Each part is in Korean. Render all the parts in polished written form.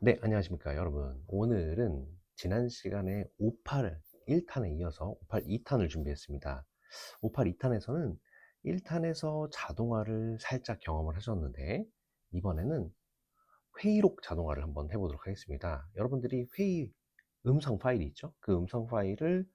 네, 안녕하십니까, 여러분. 오늘은 지난 시간에 58 1탄에 이어서 58 2탄을 준비했습니다. 58 2탄에서는 1탄에서 자동화를 살짝 경험을 하셨는데, 이번에는 회의록 자동화를 한번 해보도록 하겠습니다. 여러분들이 회의 음성 파일이 있죠? 그 음성 파일을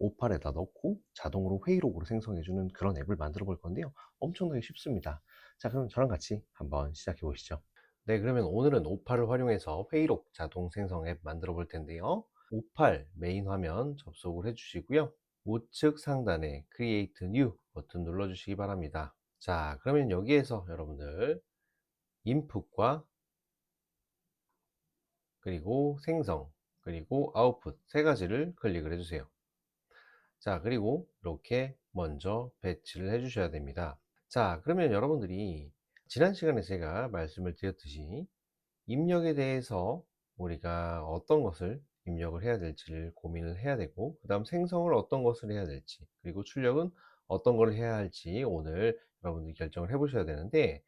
58에다 넣고 자동으로 회의록으로 생성해주는 그런 앱을 만들어 볼 건데요. 엄청나게 쉽습니다. 자, 그럼 저랑 같이 한번 시작해 보시죠. 네, 그러면 오늘은 58을 활용해서 회의록 자동 생성 앱 만들어 볼 텐데요. 58 메인 화면 접속을 해주시고요. 우측 상단에 Create New 버튼 눌러주시기 바랍니다. 자, 그러면 여기에서 여러분들 인풋과 그리고 생성 그리고 아웃풋 세 가지를 클릭을 해주세요. 자, 그리고 이렇게 먼저 배치를 해 주셔야 됩니다. 자, 그러면 여러분들이 지난 시간에 제가 말씀을 드렸듯이 입력에 대해서 우리가 어떤 것을 입력을 해야 될지를 고민을 해야 되고, 그 다음 생성을 어떤 것을 해야 될지, 그리고 출력은 어떤 걸 해야 할지 오늘 여러분들이 결정을 해 보셔야 되는데,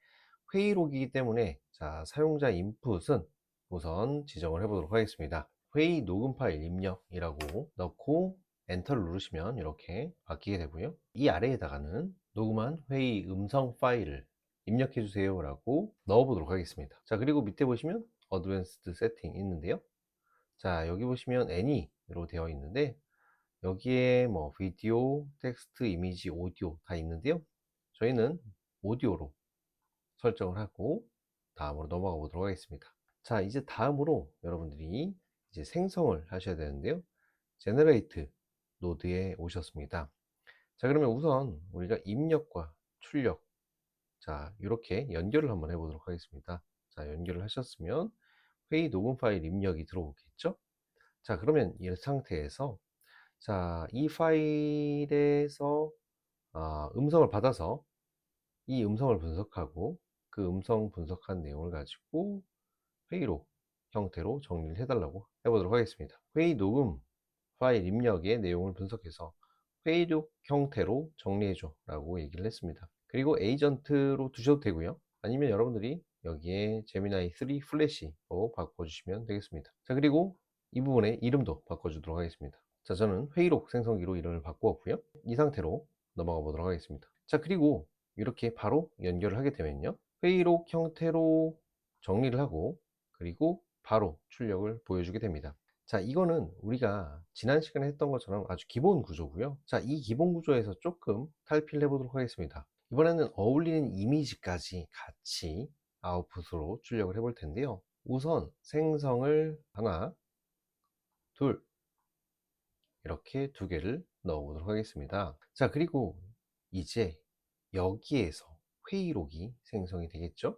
회의록이기 때문에 자, 사용자 인풋은 우선 지정을 해 보도록 하겠습니다. 회의 녹음 파일 입력이라고 넣고 엔터를 누르시면 이렇게 바뀌게 되고요. 이 아래에다가는 녹음한 회의 음성 파일을 입력해 주세요 라고 넣어 보도록 하겠습니다. 자, 그리고 밑에 보시면 어드밴스드 세팅 있는데요. 자, 여기 보시면 Any로 되어 있는데, 여기에 뭐 비디오, 텍스트, 이미지, 오디오 다 있는데요. 저희는 오디오로 설정을 하고 다음으로 넘어가 보도록 하겠습니다. 자, 이제 다음으로 여러분들이 이제 생성을 하셔야 되는데요. 제너레이트 노드에 오셨습니다. 자, 그러면 우선 우리가 입력과 출력, 자, 이렇게 연결을 한번 해 보도록 하겠습니다. 자, 연결을 하셨으면 회의 녹음 파일 입력이 들어오겠죠? 자, 그러면 이 상태에서 자, 이 파일에서 음성을 받아서 이 음성을 분석하고 그 음성 분석한 내용을 가지고 회의록 형태로 정리를 해달라고 해보도록 하겠습니다. 회의 녹음 파일 입력의 내용을 분석해서 회의록 형태로 정리해줘 라고 얘기를 했습니다. 그리고 에이전트로 두셔도 되고요. 아니면 여러분들이 여기에 제미나이 3 플래시로 바꿔주시면 되겠습니다. 자, 그리고 이 부분에 이름도 바꿔주도록 하겠습니다. 자, 저는 회의록 생성기로 이름을 바꾸었고요. 이 상태로 넘어가 보도록 하겠습니다. 자, 그리고 이렇게 바로 연결을 하게 되면요. 회의록 형태로 정리를 하고 그리고 바로 출력을 보여주게 됩니다. 자, 이거는 우리가 지난 시간에 했던 것처럼 아주 기본 구조고요. 자, 이 기본 구조에서 조금 탈피를 해보도록 하겠습니다. 이번에는 어울리는 이미지까지 같이 아웃풋으로 출력을 해볼 텐데요. 우선 생성을 하나, 둘, 이렇게 두 개를 넣어 보도록 하겠습니다. 자, 그리고 이제 여기에서 회의록이 생성이 되겠죠?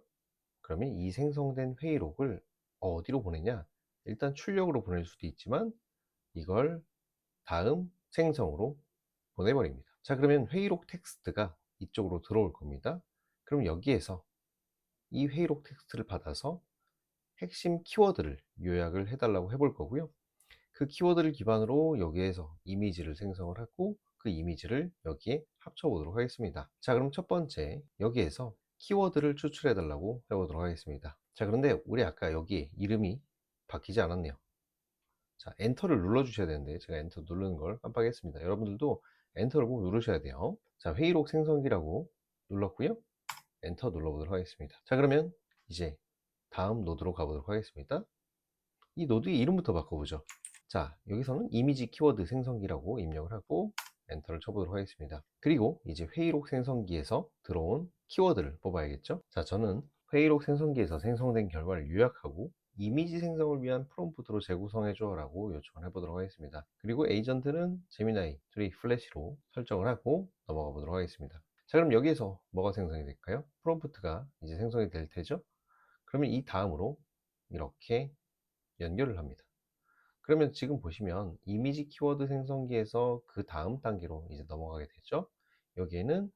그러면 이 생성된 회의록을 어디로 보내냐? 일단 출력으로 보낼 수도 있지만 이걸 다음 생성으로 보내버립니다. 자, 그러면 회의록 텍스트가 이쪽으로 들어올 겁니다. 그럼 여기에서 이 회의록 텍스트를 받아서 핵심 키워드를 요약을 해달라고 해볼 거고요. 그 키워드를 기반으로 여기에서 이미지를 생성을 하고 그 이미지를 여기에 합쳐 보도록 하겠습니다. 자, 그럼 첫 번째 여기에서 키워드를 추출해 달라고 해보도록 하겠습니다. 자, 그런데 우리 아까 여기 이름이 바뀌지 않았네요. 자, 엔터를 눌러 주셔야 되는데 제가 엔터 누르는 걸 깜빡했습니다. 여러분들도 엔터를 꼭 누르셔야 돼요. 자, 회의록 생성기라고 눌렀고요. 엔터 눌러보도록 하겠습니다. 자, 그러면 이제 다음 노드로 가보도록 하겠습니다. 이 노드의 이름부터 바꿔보죠. 자, 여기서는 이미지 키워드 생성기라고 입력을 하고 엔터를 쳐보도록 하겠습니다. 그리고 이제 회의록 생성기에서 들어온 키워드를 뽑아야겠죠. 자, 저는 회의록 생성기에서 생성된 결과를 요약하고 이미지 생성을 위한 프롬프트로 재구성해줘 라고 요청을 해보도록 하겠습니다. 그리고 에이전트는 제미나이 3 플래시로 설정을 하고 넘어가 보도록 하겠습니다. 자, 그럼 여기에서 뭐가 생성이 될까요? 프롬프트가 이제 생성이 될 테죠. 그러면 이 다음으로 이렇게 연결을 합니다. 그러면 지금 보시면 이미지 키워드 생성기에서 그 다음 단계로 이제 넘어가게 되죠. 여기에는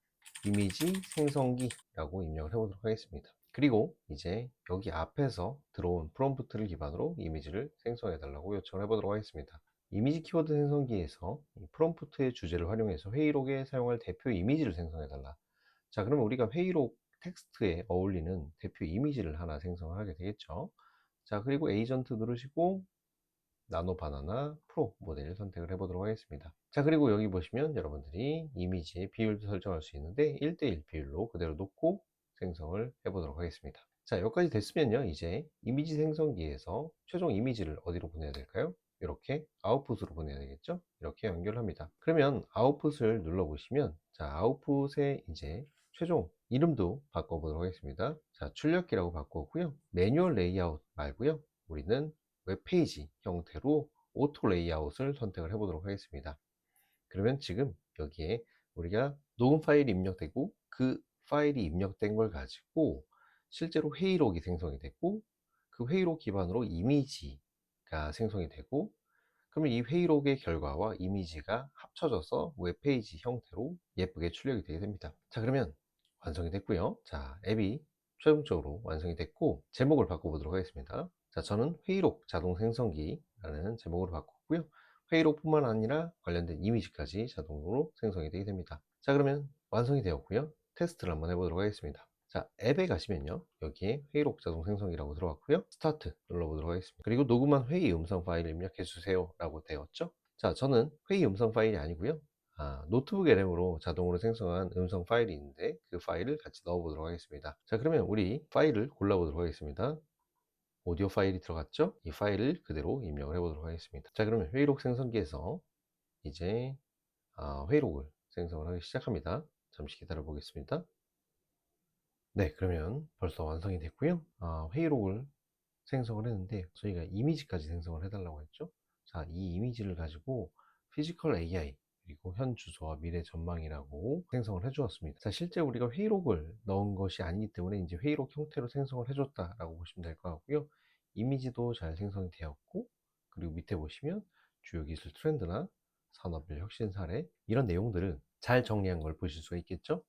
이미지 생성기라고 입력을 해보도록 하겠습니다. 그리고 이제 여기 앞에서 들어온 프롬프트를 기반으로 이미지를 생성해 달라고 요청을 해보도록 하겠습니다. 이미지 키워드 생성기에서 프롬프트의 주제를 활용해서 회의록에 사용할 대표 이미지를 생성해 달라. 자, 그러면 우리가 회의록 텍스트에 어울리는 대표 이미지를 하나 생성을 하게 되겠죠. 자, 그리고 에이전트 누르시고 나노 바나나 프로 모델을 선택을 해 보도록 하겠습니다. 자, 그리고 여기 보시면 여러분들이 이미지의 비율도 설정할 수 있는데 1대1 비율로 그대로 놓고 생성을 해 보도록 하겠습니다. 자, 여기까지 됐으면요, 이제 이미지 생성기에서 최종 이미지를 어디로 보내야 될까요? 이렇게 아웃풋으로 보내야 되겠죠? 이렇게 연결합니다. 그러면 아웃풋을 눌러 보시면, 자, 아웃풋에 이제 최종 이름도 바꿔보도록 하겠습니다. 자, 출력기라고 바꾸었고요. 매뉴얼 레이아웃 말고요, 우리는 웹페이지 형태로 오토 레이아웃을 선택을 해 보도록 하겠습니다. 그러면 지금 여기에 우리가 녹음 파일이 입력되고, 그 파일이 입력된 걸 가지고 실제로 회의록이 생성이 됐고, 그 회의록 기반으로 이미지가 생성이 되고, 그러면 이 회의록의 결과와 이미지가 합쳐져서 웹페이지 형태로 예쁘게 출력이 되게 됩니다. 자, 그러면 완성이 됐고요. 자, 앱이 최종적으로 완성이 됐고, 제목을 바꿔보도록 하겠습니다. 자, 저는 회의록 자동 생성기라는 제목으로 바꿨고요. 회의록뿐만 아니라 관련된 이미지까지 자동으로 생성이 되게 됩니다. 자, 그러면 완성이 되었고요. 테스트를 한번 해보도록 하겠습니다. 자, 앱에 가시면요, 여기에 회의록 자동 생성이라고 들어왔고요. 스타트 눌러보도록 하겠습니다. 그리고 녹음한 회의 음성 파일을 입력해 주세요 라고 되었죠. 자, 저는 회의 음성 파일이 아니고요, 노트북 LM으로 자동으로 생성한 음성 파일이 있는데 그 파일을 같이 넣어 보도록 하겠습니다. 자, 그러면 우리 파일을 골라 보도록 하겠습니다. 오디오 파일이 들어갔죠? 이 파일을 그대로 입력을 해 보도록 하겠습니다. 자, 그러면 회의록 생성기에서 이제 회의록을 생성을 하기 시작합니다. 잠시 기다려 보겠습니다. 네, 그러면 벌써 완성이 됐고요. 회의록을 생성을 했는데 저희가 이미지까지 생성을 해달라고 했죠. 자, 이 이미지를 가지고 피지컬 AI 그리고 현 주소와 미래 전망이라고 생성을 해 주었습니다. 자, 실제 우리가 회의록을 넣은 것이 아니기 때문에 이제 회의록 형태로 생성을 해 줬다라고 보시면 될 것 같고요. 이미지도 잘 생성이 되었고, 그리고 밑에 보시면 주요 기술 트렌드나 산업별 혁신 사례, 이런 내용들을 잘 정리한 걸 보실 수가 있겠죠.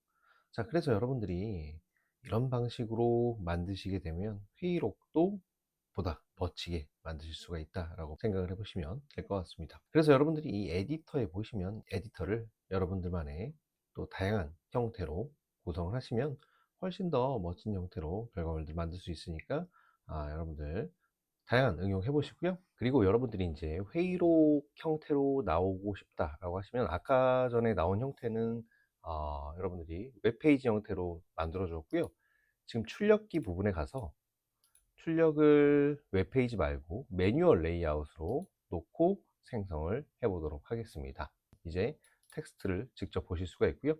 자, 그래서 여러분들이 이런 방식으로 만드시게 되면 회의록도 보다 멋지게 만드실 수가 있다라고 생각을 해보시면 될 것 같습니다. 그래서 여러분들이 이 에디터에 보시면 에디터를 여러분들만의 또 다양한 형태로 구성을 하시면 훨씬 더 멋진 형태로 결과물들 만들 수 있으니까, 여러분들 다양한 응용 해보시고요. 그리고 여러분들이 이제 회의록 형태로 나오고 싶다라고 하시면, 아까 전에 나온 형태는 여러분들이 웹페이지 형태로 만들어 줬고요. 지금 출력기 부분에 가서 출력을 웹페이지 말고 매뉴얼 레이아웃으로 놓고 생성을 해 보도록 하겠습니다. 이제 텍스트를 직접 보실 수가 있고요.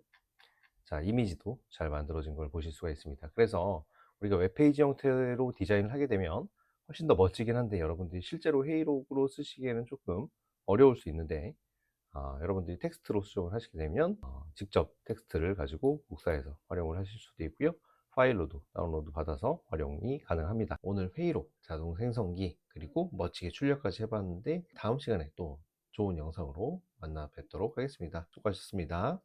자, 이미지도 잘 만들어진 걸 보실 수가 있습니다. 그래서 우리가 웹페이지 형태로 디자인을 하게 되면 훨씬 더 멋지긴 한데, 여러분들이 실제로 회의록으로 쓰시기에는 조금 어려울 수 있는데, 여러분들이 텍스트로 수정을 하시게 되면 직접 텍스트를 가지고 복사해서 활용을 하실 수도 있고요. 파일로도 다운로드 받아서 활용이 가능합니다. 오늘 회의록 자동 생성기 그리고 멋지게 출력까지 해봤는데, 다음 시간에 또 좋은 영상으로 만나 뵙도록 하겠습니다. 수고하셨습니다.